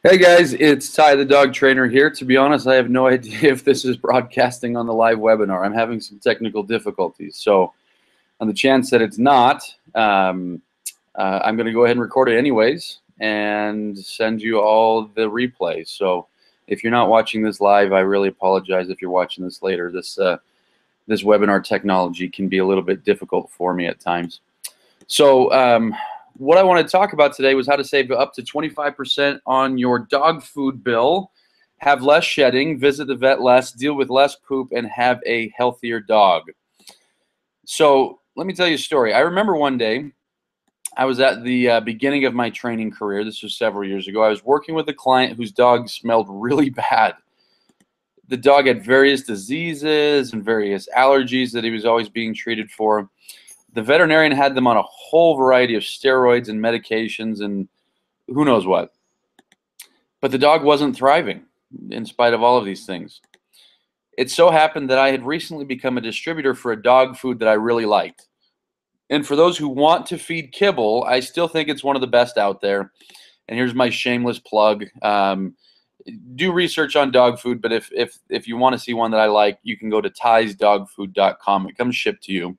Hey guys, it's Ty the dog trainer here. To be honest, I have no idea if this is broadcasting on the live webinar. I'm having some technical difficulties. So, on the chance that it's not, I'm going to go ahead and record it anyways and send you all the replay. So, if you're not watching this live, I really apologize if you're watching this later. This webinar technology can be a little bit difficult for me at times. So, what I want to talk about today was how to save up to 25% on your dog food bill, have less shedding, visit the vet less, deal with less poop, and have a healthier dog. So let me tell you a story. I remember one day I was at the beginning of my training career. This was several years ago. I was working with a client whose dog smelled really bad. The dog had various diseases and various allergies that he was always being treated for. The veterinarian had them on a whole variety of steroids and medications and who knows what. But the dog wasn't thriving in spite of all of these things. It so happened that I had recently become a distributor for a dog food that I really liked. And for those who want to feed kibble, I still think it's one of the best out there. And here's my shameless plug. Do research on dog food, but if you want to see one that I like, you can go to tysdogfood.com. It comes shipped to you.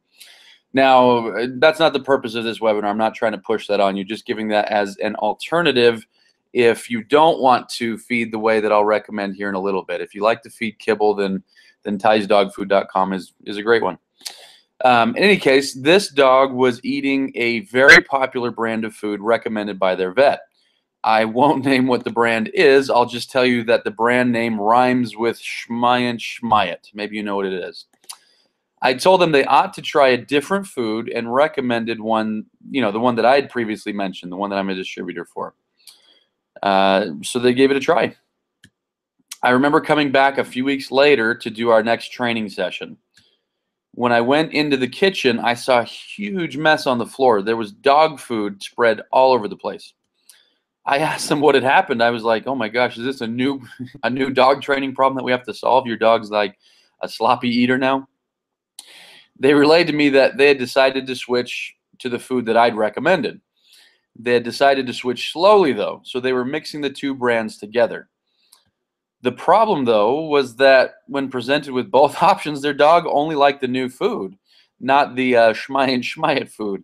Now, that's not the purpose of this webinar. I'm not trying to push that on you, just giving that as an alternative if you don't want to feed the way that I'll recommend here in a little bit. If you like to feed kibble, then tysdogfood.com is a great one. In any case, this dog was eating a very popular brand of food recommended by their vet. I won't name what the brand is. I'll just tell you that the brand name rhymes with Schmeiant Schmeiet. Maybe you know what it is. I told them they ought to try a different food and recommended one, the one that I had previously mentioned, the one that I'm a distributor for. So they gave it a try. I remember coming back a few weeks later to do our next training session. When I went into the kitchen, I saw a huge mess on the floor. There was dog food spread all over the place. I asked them what had happened. I was like, oh my gosh, is this a new dog training problem that we have to solve? Your dog's like a sloppy eater now? They relayed to me that they had decided to switch to the food that I'd recommended. They had decided to switch slowly, though, so they were mixing the two brands together. The problem, though, was that when presented with both options, their dog only liked the new food, not the Schmeiant Schmeiet food.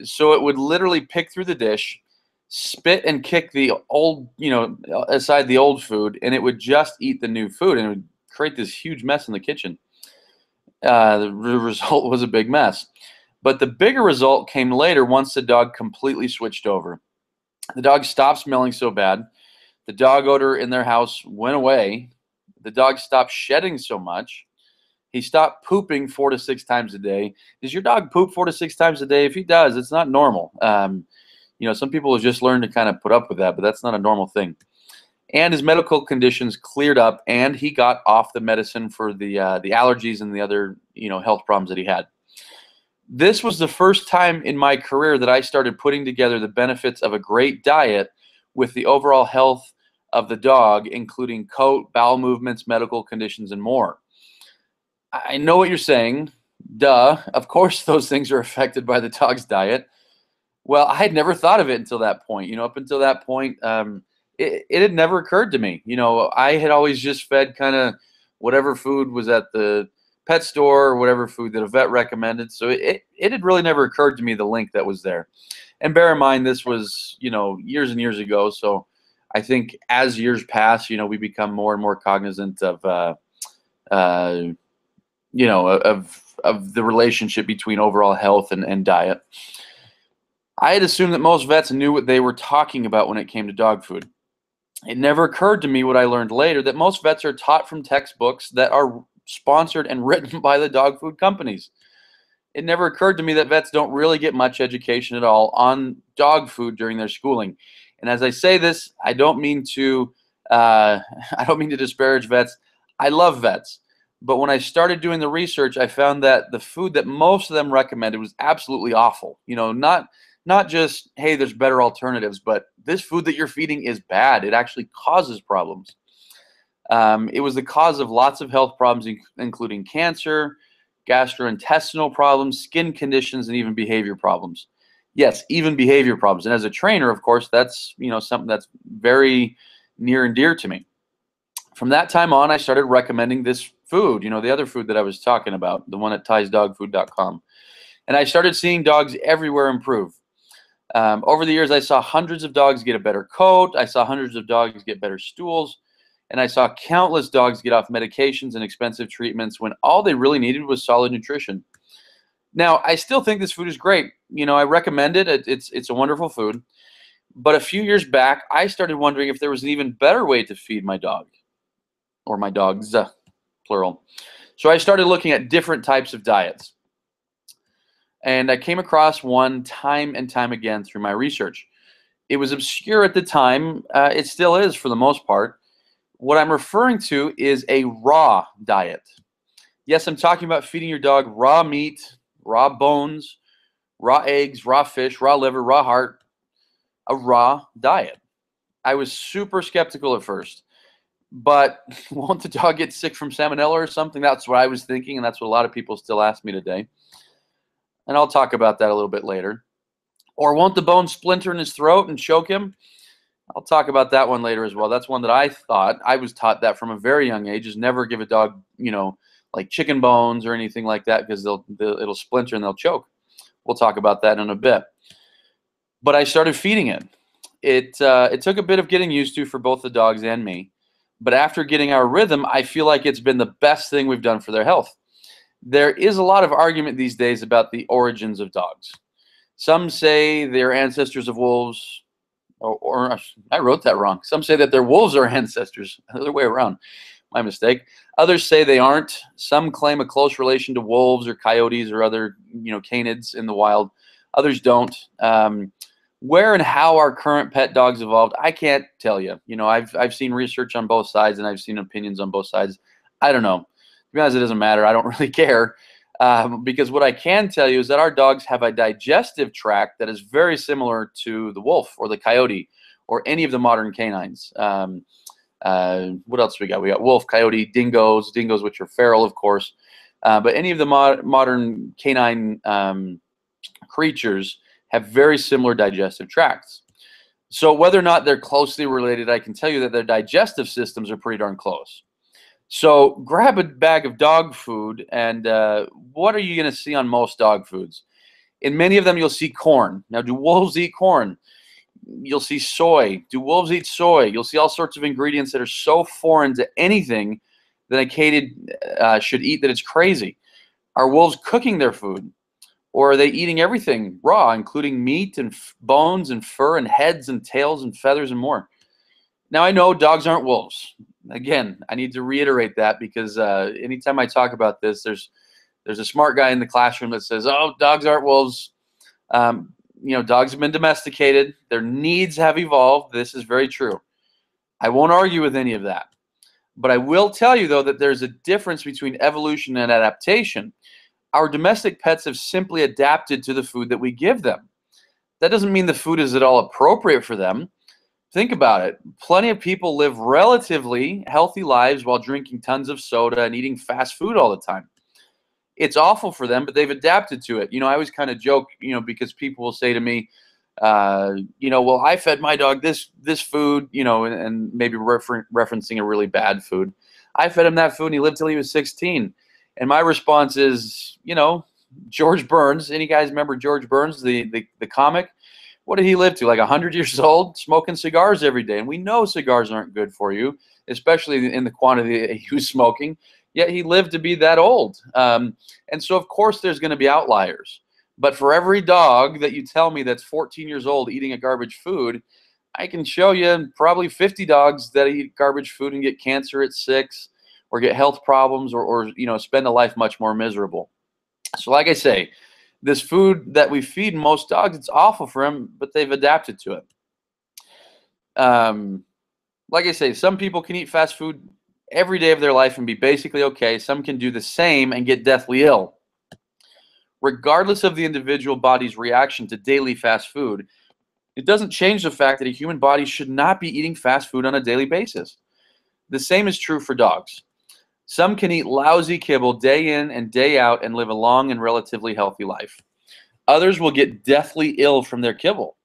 So it would literally pick through the dish, spit and kick the old, aside the old food, and it would just eat the new food, and it would create this huge mess in the kitchen. The result was a big mess. But the bigger result came later once the dog completely switched over. The dog stopped smelling so bad. The dog odor in their house went away. The dog stopped shedding so much. He stopped pooping 4 to 6 times a day. Does your dog poop 4 to 6 times a day? If he does, it's not normal. Some people have just learned to kind of put up with that, but that's not a normal thing. And his medical conditions cleared up, and he got off the medicine for the allergies and the other health problems that he had. This was the first time in my career that I started putting together the benefits of a great diet with the overall health of the dog, including coat, bowel movements, medical conditions, and more. I know what you're saying. Duh. Of course those things are affected by the dog's diet. Well, I had never thought of it until that point. Up until that point, it had never occurred to me. I had always just fed kind of whatever food was at the pet store or whatever food that a vet recommended. So it had really never occurred to me the link that was there. And bear in mind, this was, years and years ago. So I think as years pass, we become more and more cognizant of, of the relationship between overall health and diet. I had assumed that most vets knew what they were talking about when it came to dog food. It never occurred to me what I learned later, that most vets are taught from textbooks that are sponsored and written by the dog food companies. It never occurred to me that vets don't really get much education at all on dog food during their schooling. And as I say this, I don't mean to disparage vets. I love vets. But when I started doing the research, I found that the food that most of them recommended was absolutely awful. Not just, hey, there's better alternatives, but this food that you're feeding is bad. It actually causes problems. It was the cause of lots of health problems, including cancer, gastrointestinal problems, skin conditions, and even behavior problems. Yes, even behavior problems. And as a trainer, of course, that's, something that's very near and dear to me. From that time on, I started recommending this food, the other food that I was talking about, the one at TysDogFood.com. And I started seeing dogs everywhere improve. Over the years, I saw hundreds of dogs get a better coat. I saw hundreds of dogs get better stools. And I saw countless dogs get off medications and expensive treatments when all they really needed was solid nutrition. Now, I still think this food is great. I recommend it. It's a wonderful food. But a few years back, I started wondering if there was an even better way to feed my dog, or my dogs, plural. So I started looking at different types of diets. And I came across one time and time again through my research. It was obscure at the time. It still is for the most part. What I'm referring to is a raw diet. Yes, I'm talking about feeding your dog raw meat, raw bones, raw eggs, raw fish, raw liver, raw heart, a raw diet. I was super skeptical at first, but won't the dog get sick from salmonella or something? That's what I was thinking, and that's what a lot of people still ask me today. And I'll talk about that a little bit later. Or won't the bone splinter in his throat and choke him? I'll talk about that one later as well. That's one that I was taught that from a very young age, is never give a dog, like chicken bones or anything like that, because it'll splinter and they'll choke. We'll talk about that in a bit. But I started feeding it. It took a bit of getting used to for both the dogs and me. But after getting our rhythm, I feel like it's been the best thing we've done for their health. There is a lot of argument these days about the origins of dogs. Some say they're ancestors of wolves, or I wrote that wrong. Some say that their wolves are ancestors. The other way around. My mistake. Others say they aren't. Some claim a close relation to wolves or coyotes or other, canids in the wild. Others don't. Where and how our current pet dogs evolved, I can't tell you. I've seen research on both sides, and I've seen opinions on both sides. I don't know. To be honest, it doesn't matter. I don't really care. Because what I can tell you is that our dogs have a digestive tract that is very similar to the wolf or the coyote or any of the modern canines. What else we got? We got wolf, coyote, dingoes, which are feral, of course. But any of the modern canine creatures have very similar digestive tracts. So whether or not they're closely related, I can tell you that their digestive systems are pretty darn close. So grab a bag of dog food, and what are you going to see on most dog foods? In many of them, you'll see corn. Now, do wolves eat corn? You'll see soy. Do wolves eat soy? You'll see all sorts of ingredients that are so foreign to anything that a canid should eat that it's crazy. Are wolves cooking their food? Or are they eating everything raw, including meat and bones and fur and heads and tails and feathers and more? Now, I know dogs aren't wolves. Again, I need to reiterate that, because anytime I talk about this, there's a smart guy in the classroom that says, oh, dogs aren't wolves. Dogs have been domesticated. Their needs have evolved. This is very true. I won't argue with any of that. But I will tell you, though, that there's a difference between evolution and adaptation. Our domestic pets have simply adapted to the food that we give them. That doesn't mean the food is at all appropriate for them. Think about it. Plenty of people live relatively healthy lives while drinking tons of soda and eating fast food all the time. It's awful for them, but they've adapted to it. I always kind of joke, because people will say to me, well, I fed my dog this food, and maybe referencing a really bad food. I fed him that food and he lived till he was 16. And my response is, George Burns. Any guys remember George Burns, the comic? What did he live to? Like 100 years old, smoking cigars every day. And we know cigars aren't good for you, especially in the quantity that he was smoking. Yet he lived to be that old. And so, of course, there's going to be outliers. But for every dog that you tell me that's 14 years old eating a garbage food, I can show you probably 50 dogs that eat garbage food and get cancer at 6, or get health problems, or spend a life much more miserable. So like I say, this food that we feed most dogs, it's awful for them, but they've adapted to it. Like I say, some people can eat fast food every day of their life and be basically okay. Some can do the same and get deathly ill. Regardless of the individual body's reaction to daily fast food, it doesn't change the fact that a human body should not be eating fast food on a daily basis. The same is true for dogs. Some can eat lousy kibble day in and day out and live a long and relatively healthy life. Others will get deathly ill from their kibble.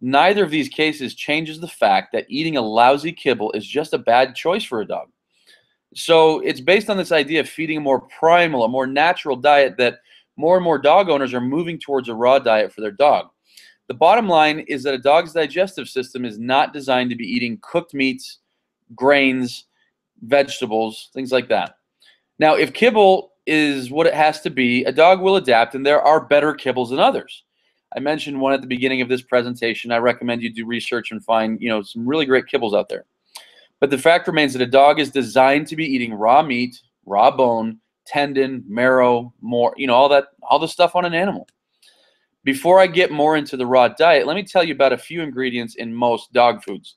Neither of these cases changes the fact that eating a lousy kibble is just a bad choice for a dog. So it's based on this idea of feeding a more primal, a more natural diet that more and more dog owners are moving towards a raw diet for their dog. The bottom line is that a dog's digestive system is not designed to be eating cooked meats, grains, vegetables, things like that. Now, if kibble is what it has to be, a dog will adapt, and there are better kibbles than others. I mentioned one at the beginning of this presentation. I recommend you do research and find, some really great kibbles out there. But the fact remains that a dog is designed to be eating raw meat, raw bone, tendon, marrow, more, all the stuff on an animal. Before I get more into the raw diet, let me tell you about a few ingredients in most dog foods.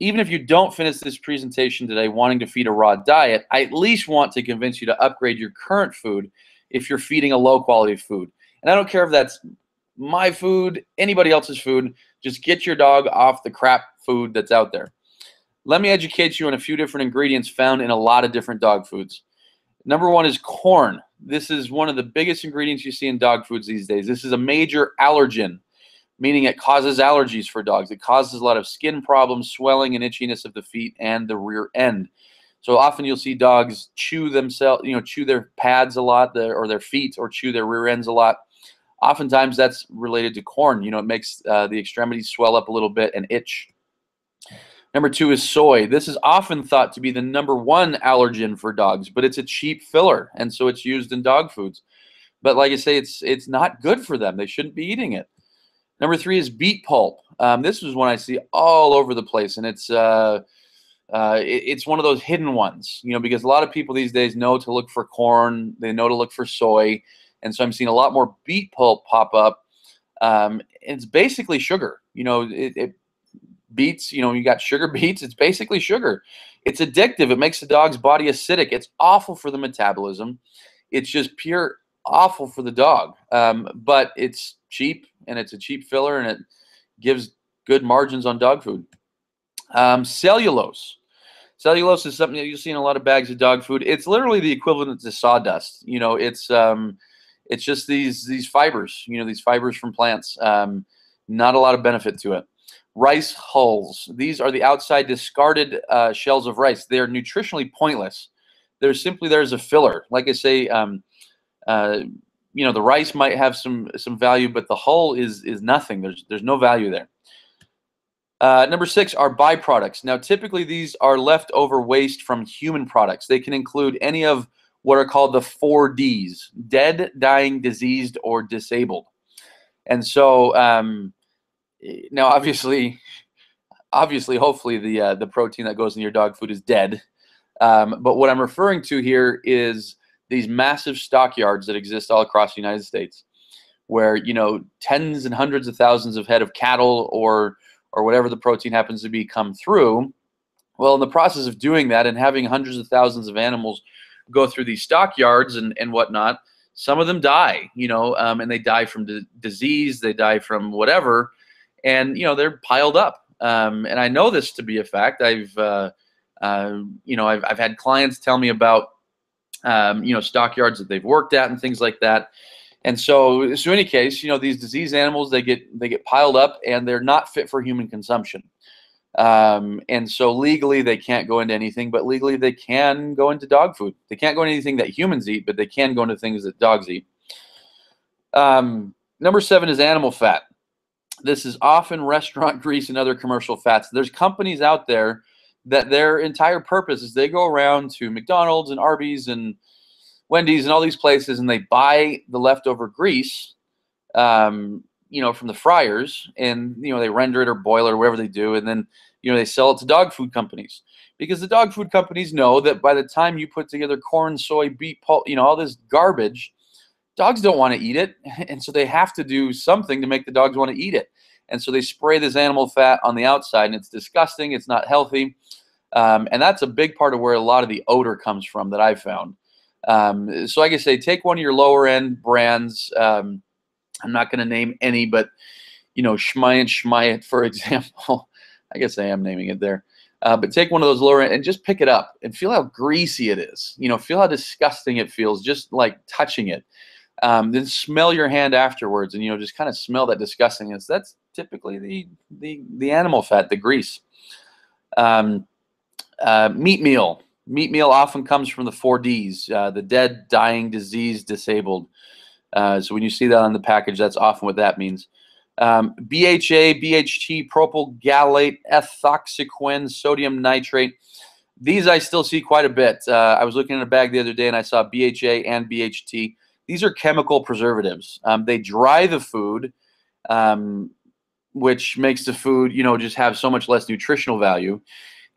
Even if you don't finish this presentation today wanting to feed a raw diet, I at least want to convince you to upgrade your current food if you're feeding a low quality food. And I don't care if that's my food, anybody else's food, just get your dog off the crap food that's out there. Let me educate you on a few different ingredients found in a lot of different dog foods. Number one is corn. This is one of the biggest ingredients you see in dog foods these days. This is a major allergen, meaning it causes allergies for dogs. It causes a lot of skin problems, swelling, and itchiness of the feet and the rear end. So often you'll see dogs chew themselves, chew their pads a lot, or their feet, or chew their rear ends a lot. Oftentimes that's related to corn. It makes the extremities swell up a little bit and itch. Number two is soy. This is often thought to be the number one allergen for dogs, but it's a cheap filler, and so it's used in dog foods. But like I say, it's not good for them. They shouldn't be eating it. Number three is beet pulp. This is one I see all over the place, and it's one of those hidden ones, because a lot of people these days know to look for corn, they know to look for soy, and so I'm seeing a lot more beet pulp pop up. It's basically sugar. Beets, you got sugar beets. It's basically sugar. It's addictive. It makes the dog's body acidic. It's awful for the metabolism. It's just pure awful for the dog. But it's cheap, and it's a cheap filler, and it gives good margins on dog food. Cellulose. Cellulose is something that you see in a lot of bags of dog food. It's literally the equivalent to sawdust. It's just these fibers. These fibers from plants. Not a lot of benefit to it. Rice hulls. These are the outside discarded shells of rice. They are nutritionally pointless. They're simply there as a filler. Like I say, the rice might have some value, but the hull is nothing. There's no value there. Number six are byproducts. Now, typically these are leftover waste from human products. They can include any of what are called the 4 Ds: dead, dying, diseased, or disabled. And so now, obviously, hopefully the protein that goes in your dog food is dead. But what I'm referring to here is these massive stockyards that exist all across the United States, where tens and hundreds of thousands of head of cattle or whatever the protein happens to be come through. Well, in the process of doing that and having hundreds of thousands of animals go through these stockyards and whatnot, some of them die, and they die from disease, they die from whatever. And they're piled up, and I know this to be a fact. I've had clients tell me about stockyards that they've worked at and things like that. And so in any case, these diseased animals, they get piled up, and they're not fit for human consumption. And so legally they can't go into anything, but legally they can go into dog food. They can't go into anything that humans eat, but they can go into things that dogs eat. Number 7 is animal fat. This is often restaurant grease and other commercial fats. There's companies out there that their entire purpose is they go around to McDonald's and Arby's and Wendy's and all these places, and they buy the leftover grease, from the fryers, and they render it or boil it or whatever they do, and then they sell it to dog food companies, because the dog food companies know that by the time you put together corn, soy, beet pulp, all this garbage, dogs don't want to eat it, and so they have to do something to make the dogs want to eat it. And so they spray this animal fat on the outside, and it's disgusting. It's not healthy. And that's a big part of where a lot of the odor comes from that I've found. So like I say, take one of your lower end brands. I'm not going to name any, but Schmeiet, for example. I guess I am naming it there. But take one of those lower end and just pick it up and feel how greasy it is. Feel how disgusting it feels just like touching it. then smell your hand afterwards, and just kind of smell that disgustingness. That's typically the animal fat, the grease. Meat meal. Meat meal often comes from the 4Ds: the dead, dying, diseased, disabled. So when you see that on the package, that's often what that means. BHA, BHT, propyl gallate, ethoxyquin, sodium nitrate. These I still see quite a bit. I was looking at a bag the other day and I saw BHA and BHT. These are chemical preservatives. They dry the food, which makes the food, just have so much less nutritional value.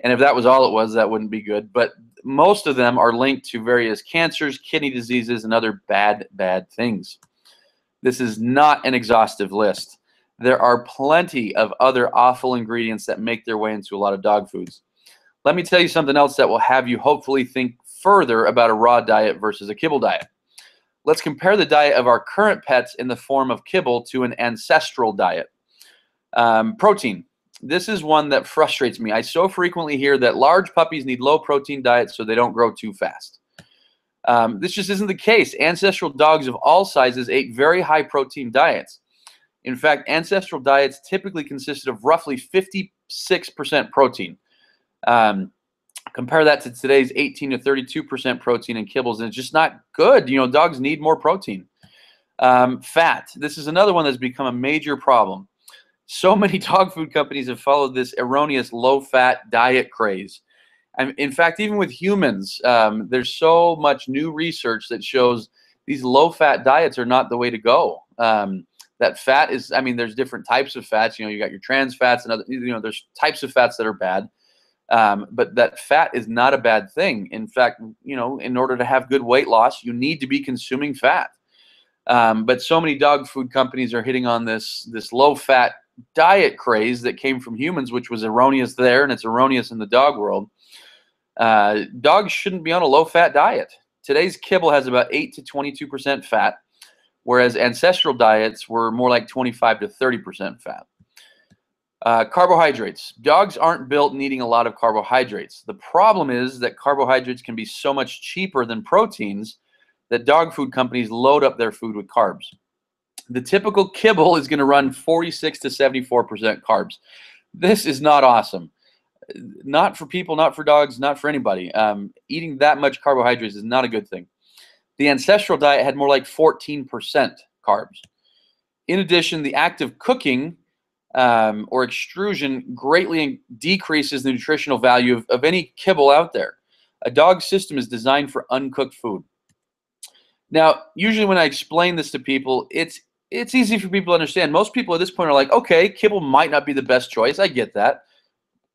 And if that was all it was, that wouldn't be good. But most of them are linked to various cancers, kidney diseases, and other bad things. This is not an exhaustive list. There are plenty of other awful ingredients that make their way into a lot of dog foods. Let me tell you something else that will have you hopefully think further about a raw diet versus a kibble diet. Let's compare the diet of our current pets in the form of kibble to an ancestral diet. Protein. This is one that frustrates me. I so frequently hear that large puppies need low protein diets so they don't grow too fast. This just isn't the case. Ancestral dogs of all sizes ate very high protein diets. In fact, ancestral diets typically consisted of roughly 56% protein. Compare that to today's 18 to 32% protein in kibbles, and it's just not good. Dogs need more protein. Fat. This is another one that's become a major problem. So many dog food companies have followed this erroneous low-fat diet craze. And in fact, even with humans, there's so much new research that shows these low-fat diets are not the way to go. That fat is, there's different types of fats. You got your trans fats and other, there's types of fats that are bad. But that fat is not a bad thing. In fact, in order to have good weight loss, you need to be consuming fat. But so many dog food companies are hitting on this low-fat diet craze that came from humans, which was erroneous there, and it's erroneous in the dog world. Dogs shouldn't be on a low-fat diet. Today's kibble has about 8 to 22% fat, whereas ancestral diets were more like 25 to 30% fat. Carbohydrates. Dogs aren't built needing a lot of carbohydrates. The problem is that carbohydrates can be so much cheaper than proteins that dog food companies load up their food with carbs. The typical kibble is going to run 46 to 74% carbs. This is not awesome. Not for people, not for dogs, not for anybody. Eating that much carbohydrates is not a good thing. The ancestral diet had more like 14% carbs. In addition, the act of cooking or extrusion greatly decreases the nutritional value of any kibble out there. A dog's system is designed for uncooked food. Now, usually when I explain this to people, it's easy for people to understand. Most people at this point are like, okay, kibble might not be the best choice. I get that.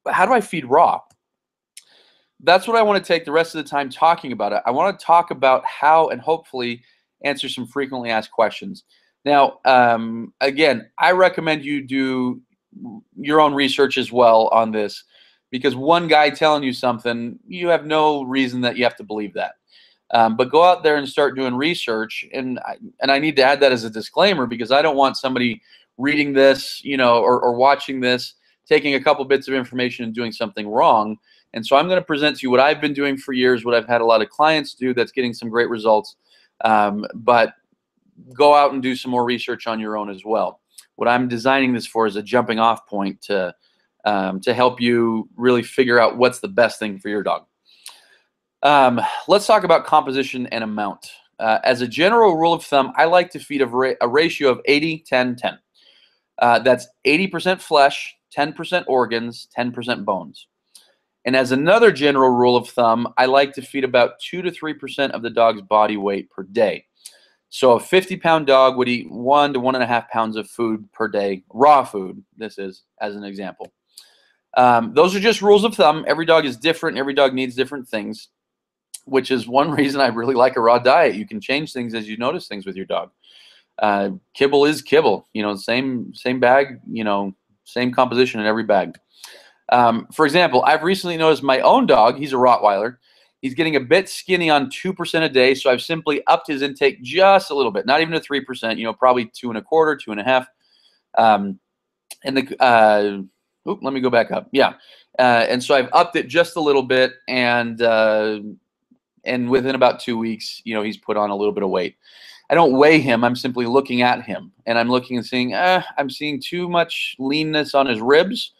But how do I feed raw? That's what I want to take the rest of the time talking about it. I want to talk about how and hopefully answer some frequently asked questions. Now, again, I recommend you do your own research as well on this, because one guy telling you something, you have no reason that you have to believe that. But go out there and start doing research. And I need to add that as a disclaimer, because I don't want somebody reading this, or watching this, taking a couple bits of information and doing something wrong. And so I'm going to present to you what I've been doing for years, what I've had a lot of clients do that's getting some great results. But go out and do some more research on your own as well. What I'm designing this for is a jumping off point to help you really figure out what's the best thing for your dog. Let's talk about composition and amount. As a general rule of thumb, I like to feed a ratio of 80-10-10. That's 80% flesh, 10% organs, 10% bones. And as another general rule of thumb, I like to feed about 2 to 3% of the dog's body weight per day. So a 50-pound dog would eat 1 to 1.5 pounds of food per day, raw food, this is, as an example. Those are just rules of thumb. Every dog is different. Every dog needs different things, which is one reason I really like a raw diet. You can change things as you notice things with your dog. Kibble is kibble, same bag, same composition in every bag. For example, I've recently noticed my own dog, he's a Rottweiler, he's getting a bit skinny on 2% a day, so I've simply upped his intake just a little bit, not even to 3%, probably 2.25, 2.5. Let me go back up. Yeah. And so I've upped it just a little bit, and within about 2 weeks, he's put on a little bit of weight. I don't weigh him. I'm simply looking at him, and I'm looking and seeing, I'm seeing too much leanness on his ribs.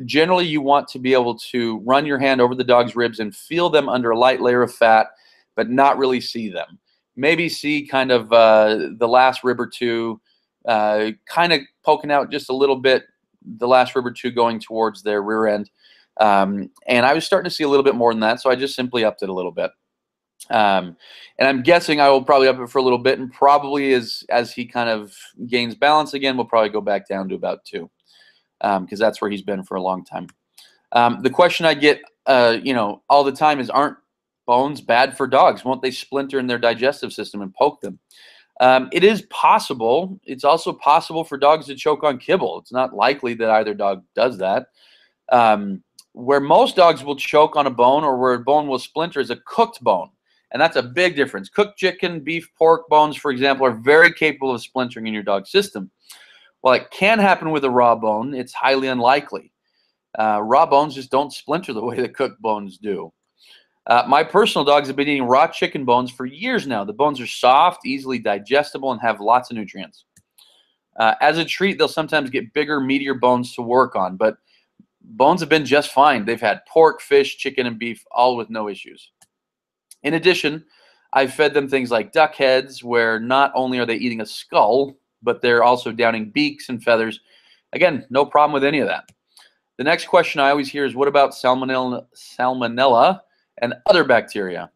Generally, you want to be able to run your hand over the dog's ribs and feel them under a light layer of fat, but not really see them. Maybe see kind of the last rib or two, kind of poking out just a little bit, the last rib or two going towards their rear end. And I was starting to see a little bit more than that, so I just simply upped it a little bit. And I'm guessing I will probably up it for a little bit, and probably as he kind of gains balance again, we'll probably go back down to about 2, because that's where he's been for a long time. The question I get, all the time is, aren't bones bad for dogs? Won't they splinter in their digestive system and poke them? It is possible. It's also possible for dogs to choke on kibble. It's not likely that either dog does that. Where most dogs will choke on a bone, or where a bone will splinter, is a cooked bone. And that's a big difference. Cooked chicken, beef, pork bones, for example, are very capable of splintering in your dog's system. While it can happen with a raw bone, it's highly unlikely. Raw bones just don't splinter the way the cooked bones do. My personal dogs have been eating raw chicken bones for years now. The bones are soft, easily digestible, and have lots of nutrients. As a treat, they'll sometimes get bigger, meatier bones to work on, but bones have been just fine. They've had pork, fish, chicken, and beef, all with no issues. In addition, I've fed them things like duck heads, where not only are they eating a skull, but they're also downing beaks and feathers. Again, no problem with any of that. The next question I always hear is, what about salmonella and other bacteria?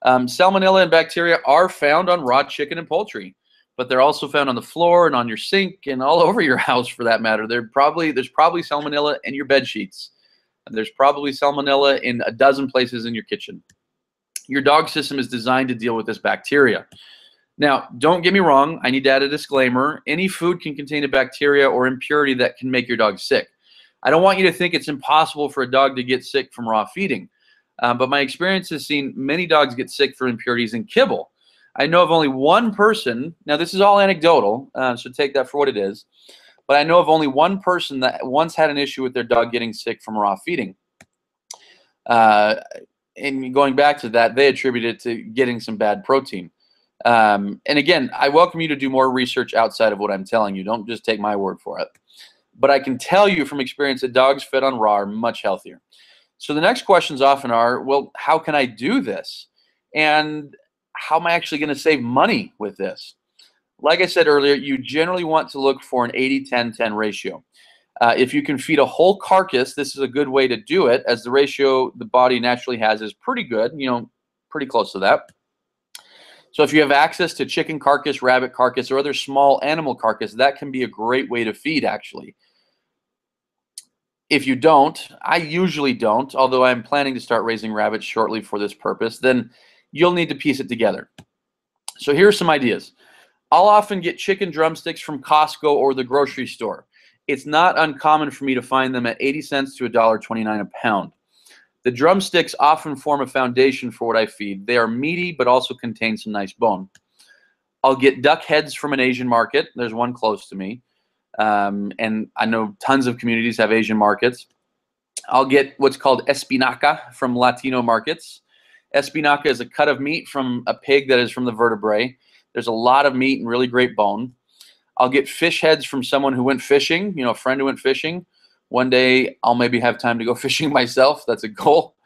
Salmonella and bacteria are found on raw chicken and poultry, but they're also found on the floor and on your sink and all over your house, for that matter. There's probably salmonella in your bed sheets. There's probably salmonella in a dozen places in your kitchen. Your dog system is designed to deal with this bacteria. Now, don't get me wrong. I need to add a disclaimer. Any food can contain a bacteria or impurity that can make your dog sick. I don't want you to think it's impossible for a dog to get sick from raw feeding. But my experience has seen many dogs get sick from impurities in kibble. I know of only one person. Now, this is all anecdotal, so take that for what it is. But I know of only one person that once had an issue with their dog getting sick from raw feeding. And going back to that, they attributed it to getting some bad protein. And again, I welcome you to do more research outside of what I'm telling you. Don't just take my word for it. But I can tell you from experience that dogs fed on raw are much healthier. So the next questions often are, well, how can I do this? And how am I actually going to save money with this? Like I said earlier, you generally want to look for an 80-10-10 ratio. If you can feed a whole carcass, this is a good way to do it, as the ratio the body naturally has is pretty good, pretty close to that. So if you have access to chicken carcass, rabbit carcass, or other small animal carcass, that can be a great way to feed, actually. If you don't, I usually don't, although I'm planning to start raising rabbits shortly for this purpose, then you'll need to piece it together. So here are some ideas. I'll often get chicken drumsticks from Costco or the grocery store. It's not uncommon for me to find them at 80 cents to $1.29 a pound. The drumsticks often form a foundation for what I feed. They are meaty, but also contain some nice bone. I'll get duck heads from an Asian market. There's one close to me. And I know tons of communities have Asian markets. I'll get what's called espinaca from Latino markets. Espinaca is a cut of meat from a pig that is from the vertebrae. There's a lot of meat and really great bone. I'll get fish heads from someone who went fishing, a friend who went fishing. One day I'll maybe have time to go fishing myself. That's a goal.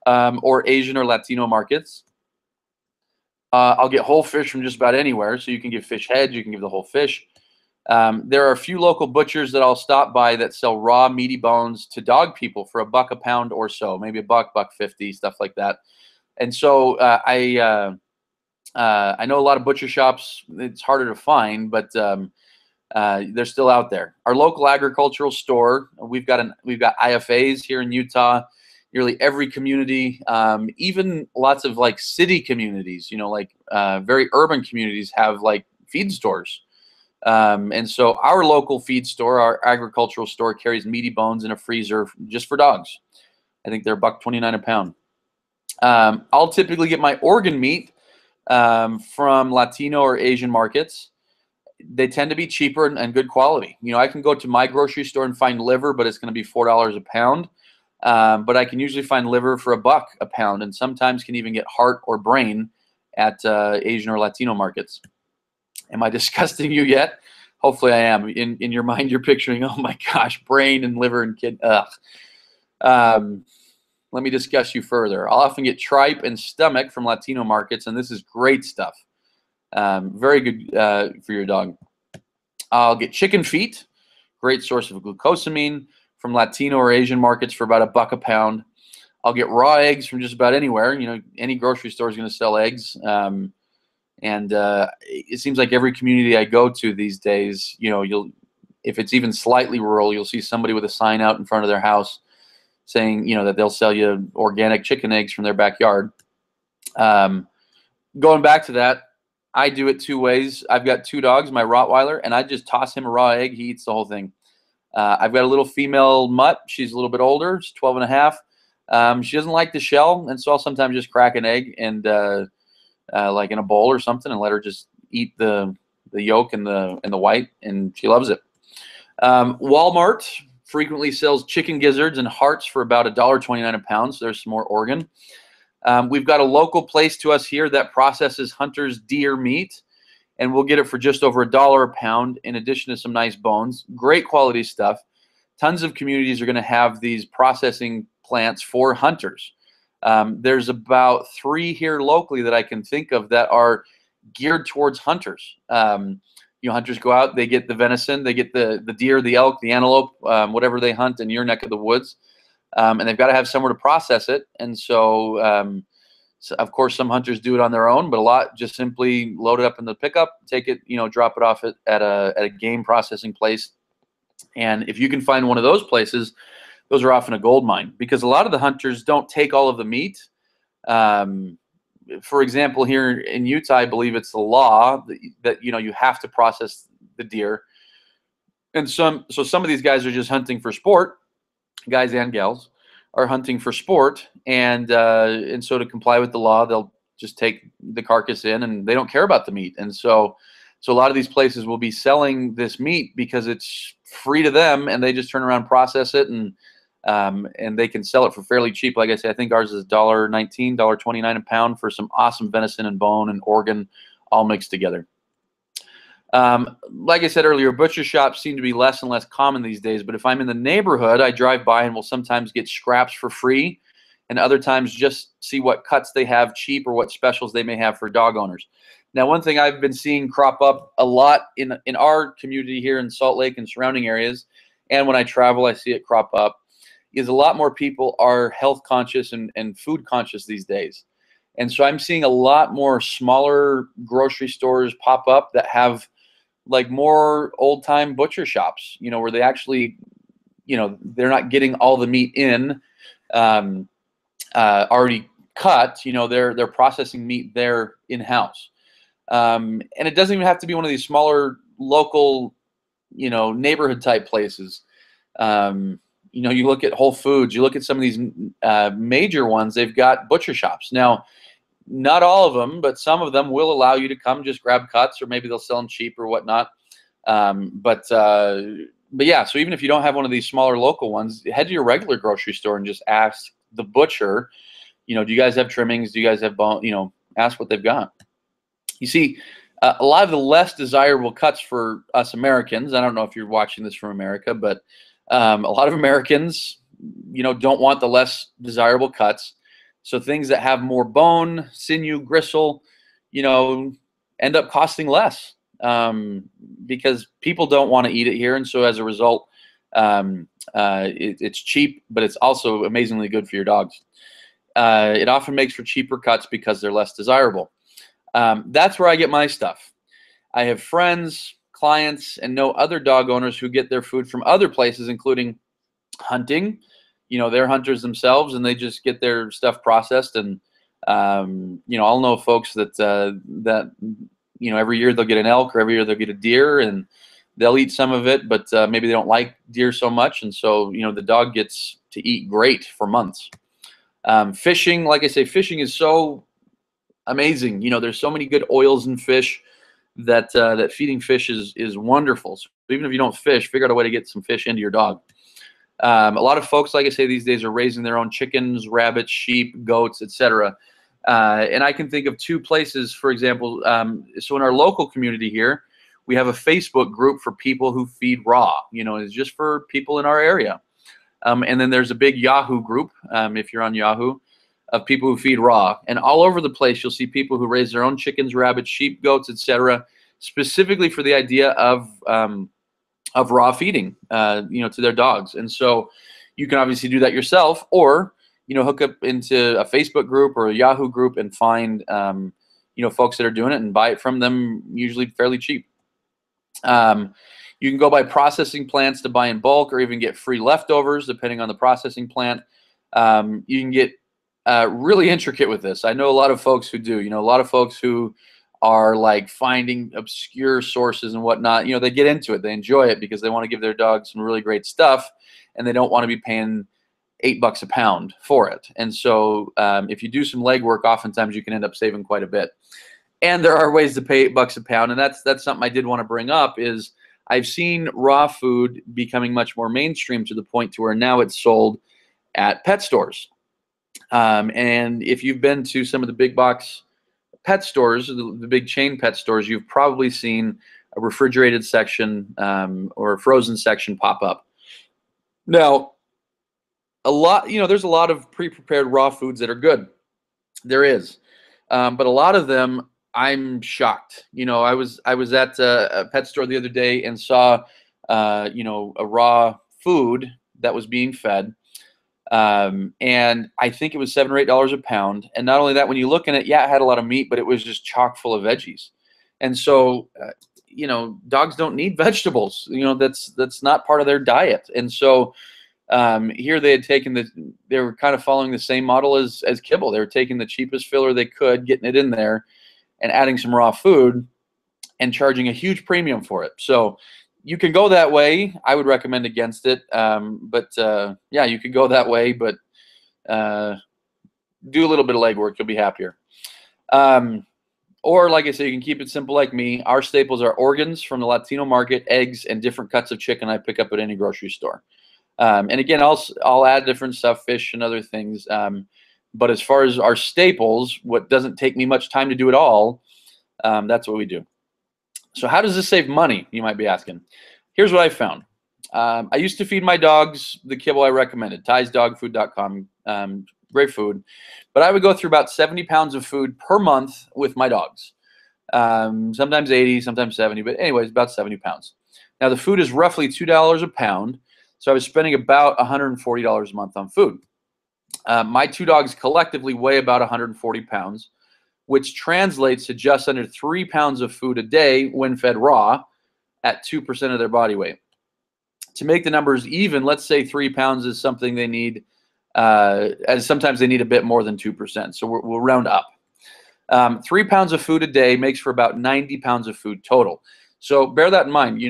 Or Asian or Latino markets. I'll get whole fish from just about anywhere. So you can give fish heads, you can give the whole fish. There are a few local butchers that I'll stop by that sell raw meaty bones to dog people for $1 a pound or so, maybe $1.50, stuff like that. And so I know a lot of butcher shops. It's harder to find, but they're still out there. Our local agricultural store, we've got IFAs here in Utah. Nearly every community, even lots of like city communities, very urban communities have like feed stores. And so our local feed store, our agricultural store, carries meaty bones in a freezer just for dogs. I think they're $1.29 a pound. I'll typically get my organ meat from Latino or Asian markets. They tend to be cheaper and good quality. I can go to my grocery store and find liver, but it's going to be $4 a pound. But I can usually find liver for $1 a pound, and sometimes can even get heart or brain at Asian or Latino markets. Am I disgusting you yet? Hopefully I am. In your mind, you're picturing, oh my gosh, brain and liver and kidney. Let me discuss you further. I'll often get tripe and stomach from Latino markets, and this is great stuff. Very good for your dog. I'll get chicken feet, great source of glucosamine, from Latino or Asian markets for about $1 a pound. I'll get raw eggs from just about anywhere. You know, any grocery store is going to sell eggs. It seems like every community I go to these days, you know, if it's even slightly rural, you'll see somebody with a sign out in front of their house saying, you know, that they'll sell you organic chicken eggs from their backyard. Going back to that, I do it 2 ways. I've got 2 dogs, my Rottweiler, and I just toss him a raw egg. He eats the whole thing. I've got a little female mutt. She's a little bit older. She's 12 and a half. She doesn't like the shell, and so I'll sometimes just crack an egg and like in a bowl or something and let her just eat the yolk and the white, and she loves it. Walmart frequently sells chicken gizzards and hearts for about $1.29 a pound, so there's some more organ. We've got a local place to us here that processes Hunter's deer meat, and we'll get it for just over $1 a pound in addition to some nice bones. Great quality stuff. Tons of communities are going to have these processing plants for hunters. There's about 3 here locally that I can think of that are geared towards hunters. You know, hunters go out, they get the venison, they get the deer, the elk, the antelope, whatever they hunt in your neck of the woods. And they've got to have somewhere to process it. And so, of course, some hunters do it on their own, but a lot just simply load it up in the pickup, take it, you know, drop it off at a game processing place. And if you can find one of those places, those are often a gold mine, because a lot of the hunters don't take all of the meat. For example, here in Utah, I believe it's the law that you know, you have to process the deer. And so some of these guys are just hunting for sport. Guys and gals are hunting for sport, and so to comply with the law, they'll just take the carcass in, and they don't care about the meat. And so a lot of these places will be selling this meat because it's free to them, and they just turn around, process it, and they can sell it for fairly cheap. Like I say, I think ours is $1.19, $1.29 a pound for some awesome venison and bone and organ all mixed together. Like I said earlier, butcher shops seem to be less and less common these days, but if I'm in the neighborhood, I drive by and will sometimes get scraps for free, and other times just see what cuts they have cheap or what specials they may have for dog owners. Now, one thing I've been seeing crop up a lot in our community here in Salt Lake and surrounding areas, and when I travel, I see it crop up, is a lot more people are health conscious and food conscious these days. And so I'm seeing a lot more smaller grocery stores pop up that have like more old time butcher shops, you know, where they actually, you know, they're not getting all the meat in already cut, you know, they're processing meat there in-house. And it doesn't even have to be one of these smaller local, you know, neighborhood type places. You know, you look at Whole Foods, you look at some of these major ones, they've got butcher shops. Now, not all of them, but some of them will allow you to come just grab cuts, or maybe they'll sell them cheap or whatnot. But yeah, so even if you don't have one of these smaller local ones, head to your regular grocery store and just ask the butcher, you know, do you guys have trimmings? Do you guys have bone? You know, ask what they've got. You see, a lot of the less desirable cuts for us Americans, I don't know if you're watching this from America, but a lot of Americans, you know, don't want the less desirable cuts. So things that have more bone, sinew, gristle, you know, end up costing less because people don't want to eat it here. And so as a result, it's cheap, but it's also amazingly good for your dogs. It often makes for cheaper cuts because they're less desirable. That's where I get my stuff. I have friends, clients, and know other dog owners who get their food from other places, including hunting. You know, they're hunters themselves, and they just get their stuff processed. And you know, I'll know folks that you know, every year they'll get an elk, or every year they'll get a deer, and they'll eat some of it, but maybe they don't like deer so much, and so, you know, the dog gets to eat great for months. Fishing, like I say, fishing is so amazing. You know, there's so many good oils in fish that that feeding fish is wonderful. So even if you don't fish, figure out a way to get some fish into your dog. A lot of folks, like I say, these days are raising their own chickens, rabbits, sheep, goats, etc. And I can think of two places, for example. So in our local community here, we have a Facebook group for people who feed raw. It's just for people in our area. And then there's a big Yahoo group, if you're on Yahoo, of people who feed raw. And all over the place, you'll see people who raise their own chickens, rabbits, sheep, goats, etc., specifically for the idea of raw feeding, to their dogs. And so you can obviously do that yourself, or hook up into a Facebook group or a Yahoo group and find folks that are doing it and buy it from them, usually fairly cheap. You can go buy processing plants to buy in bulk, or even get free leftovers depending on the processing plant. You can get really intricate with this. I know a lot of folks who do. A lot of folks who are like finding obscure sources and whatnot. They get into it. They enjoy it because they want to give their dog some really great stuff, and they don't want to be paying $8 a pound for it. And so if you do some legwork, oftentimes you can end up saving quite a bit. And there are ways to pay $8 a pound, and that's something I did want to bring up. Is I've seen raw food becoming much more mainstream to the point to where now it's sold at pet stores. And if you've been to some of the big box pet stores, the big chain pet stores, you've probably seen a refrigerated section or a frozen section pop up. Now, there's a lot of pre-prepared raw foods that are good. There is, but a lot of them, I'm shocked. I was at a pet store the other day and saw, a raw food that was being fed. And I think it was $7 or $8 a pound. And not only that, when you look at it, yeah, it had a lot of meat, but it was just chock full of veggies. And so, dogs don't need vegetables. That's not part of their diet. And so here they had they were kind of following the same model as kibble. They were taking the cheapest filler they could, getting it in there, and adding some raw food and charging a huge premium for it. So you can go that way. I would recommend against it. Yeah, you could go that way, but do a little bit of legwork. You'll be happier. Or like I said, you can keep it simple like me. Our staples are organs from the Latino market, eggs, and different cuts of chicken I pick up at any grocery store. And again, I'll add different stuff, fish and other things. But as far as our staples, what doesn't take me much time to do it all, that's what we do. So how does this save money, you might be asking? Here's what I found. I used to feed my dogs the kibble I recommended, TysDogFood.com, great food. But I would go through about 70 pounds of food per month with my dogs. Sometimes 80, sometimes 70, but anyways, about 70 pounds. Now the food is roughly $2 a pound, so I was spending about $140 a month on food. My two dogs collectively weigh about 140 pounds, which translates to just under 3 pounds of food a day when fed raw at 2% of their body weight. To make the numbers even, let's say 3 pounds is something they need, as sometimes they need a bit more than 2%. So we'll round up. 3 pounds of food a day makes for about 90 pounds of food total. So bear that in mind.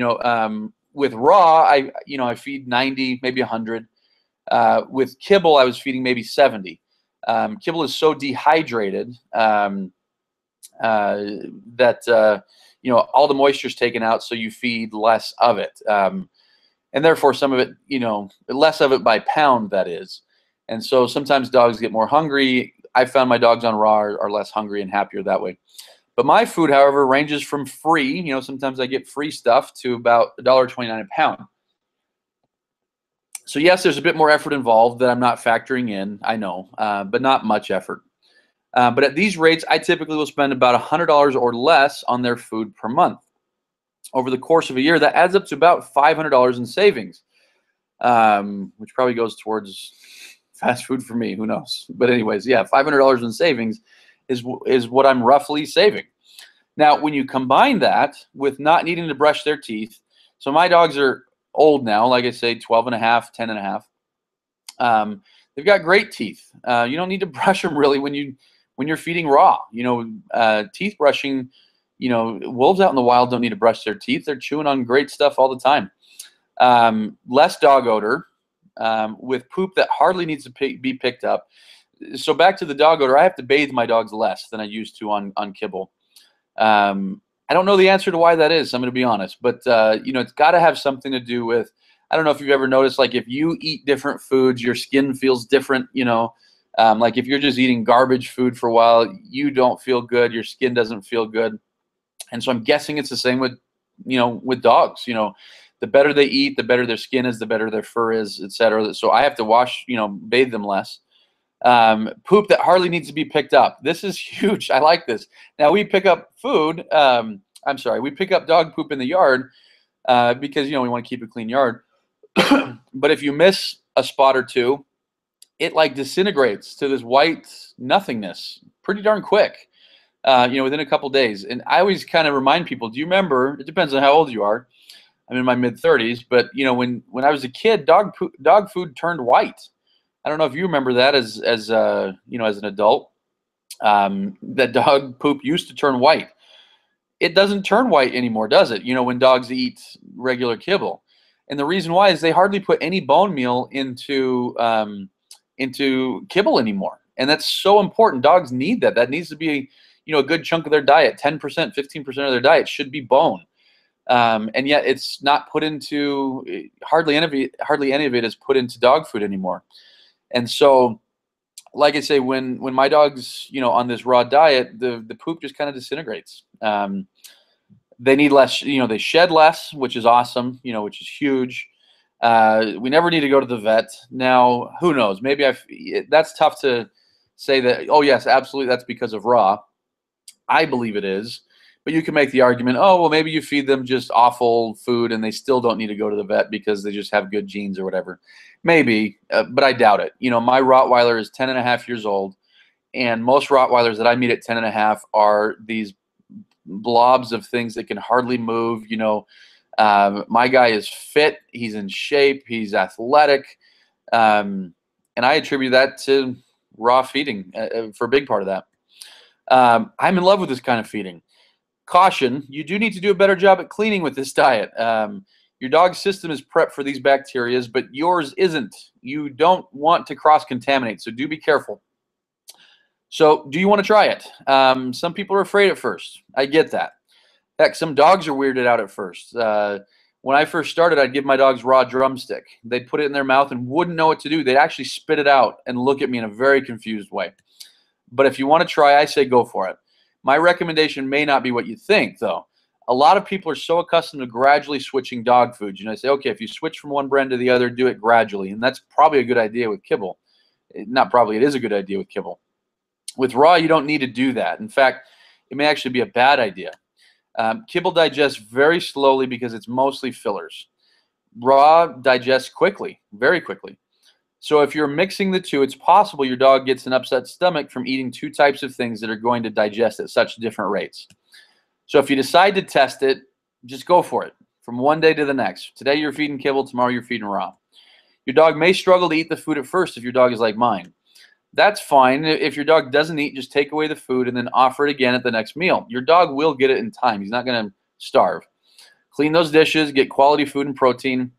With raw, I feed 90, maybe 100. With kibble, I was feeding maybe 70. Kibble is so dehydrated that all the moisture is taken out, so you feed less of it, and therefore some of it, less of it by pound, that is. And so sometimes dogs get more hungry. I found my dogs on raw are less hungry and happier that way. But my food, however, ranges from free, sometimes I get free stuff, to about $1.29 a pound. So yes, there's a bit more effort involved that I'm not factoring in, I know, but not much effort. But at these rates, I typically will spend about $100 or less on their food per month. Over the course of a year, that adds up to about $500 in savings, which probably goes towards fast food for me, who knows. But anyways, yeah, $500 in savings is what I'm roughly saving. Now, when you combine that with not needing to brush their teeth, so my dogs are old now, like I say, 12 and a half, 10 and a half. They've got great teeth. You don't need to brush them really when you're feeding raw. Teeth brushing, wolves out in the wild don't need to brush their teeth. They're chewing on great stuff all the time. Less dog odor, with poop that hardly needs to be picked up. So back to the dog odor, I have to bathe my dogs less than I used to on kibble. I don't know the answer to why that is, I'm going to be honest, but it's got to have something to do with, I don't know if you've ever noticed, like if you eat different foods, your skin feels different, Like if you're just eating garbage food for a while, you don't feel good. Your skin doesn't feel good. And so I'm guessing it's the same with, with dogs. The better they eat, the better their skin is, the better their fur is, etc. So I have to wash, bathe them less. Poop that hardly needs to be picked up. This is huge. I like this. Now we pick up food. We pick up dog poop in the yard because, we want to keep a clean yard. But if you miss a spot or two, it like disintegrates to this white nothingness pretty darn quick, within a couple days. And I always kind of remind people, do you remember, it depends on how old you are. I'm in my mid-30s, but when I was a kid, dog food turned white. I don't know if you remember that as an adult, that dog poop used to turn white. It doesn't turn white anymore, does it? When dogs eat regular kibble. And the reason why is they hardly put any bone meal into kibble anymore. And that's so important. Dogs need that. That needs to be, a good chunk of their diet. 10%, 15% of their diet should be bone. And yet it's not put into, hardly any of it is put into dog food anymore. And so, like I say, when my dog's, on this raw diet, the poop just kind of disintegrates. They need less, they shed less, which is awesome, which is huge. We never need to go to the vet. Now, who knows? Maybe that's tough to say that, oh, yes, absolutely, that's because of raw. I believe it is. But you can make the argument, oh, well, maybe you feed them just awful food and they still don't need to go to the vet because they just have good genes or whatever. Maybe, but I doubt it. My Rottweiler is 10 and a half years old, and most Rottweilers that I meet at 10 and a half are these blobs of things that can hardly move. My guy is fit. He's in shape. He's athletic. And I attribute that to raw feeding for a big part of that. I'm in love with this kind of feeding. Caution, you do need to do a better job at cleaning with this diet. Your dog's system is prepped for these bacteria, but yours isn't. You don't want to cross-contaminate, so do be careful. So do you want to try it? Some people are afraid at first. I get that. Heck, some dogs are weirded out at first. When I first started, I'd give my dogs raw drumstick. They'd put it in their mouth and wouldn't know what to do. They'd actually spit it out and look at me in a very confused way. But if you want to try, I say go for it. My recommendation may not be what you think, though. A lot of people are so accustomed to gradually switching dog foods. I say, okay, if you switch from one brand to the other, do it gradually. And that's probably a good idea with kibble. Not probably, it is a good idea with kibble. With raw, you don't need to do that. In fact, it may actually be a bad idea. Kibble digests very slowly because it's mostly fillers. Raw digests quickly, very quickly. So if you're mixing the two, it's possible your dog gets an upset stomach from eating two types of things that are going to digest at such different rates. So if you decide to test it, just go for it from one day to the next. Today you're feeding kibble, tomorrow you're feeding raw. Your dog may struggle to eat the food at first if your dog is like mine. That's fine. If your dog doesn't eat, just take away the food and then offer it again at the next meal. Your dog will get it in time. He's not going to starve. Clean those dishes, get quality food and protein.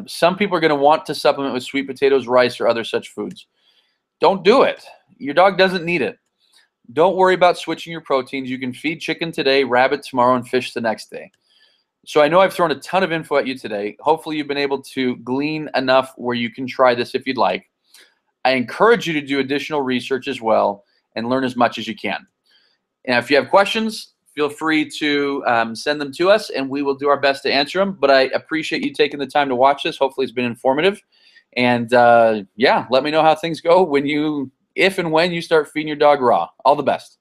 Some people are going to want to supplement with sweet potatoes, rice, or other such foods. Don't do it. Your dog doesn't need it. Don't worry about switching your proteins. You can feed chicken today, rabbit tomorrow, and fish the next day. So I know I've thrown a ton of info at you today. Hopefully you've been able to glean enough where you can try this if you'd like. I encourage you to do additional research as well and learn as much as you can. And if you have questions, feel free to send them to us, and we will do our best to answer them. But I appreciate you taking the time to watch this. Hopefully it's been informative. And, yeah, let me know how things go if and when you start feeding your dog raw. All the best.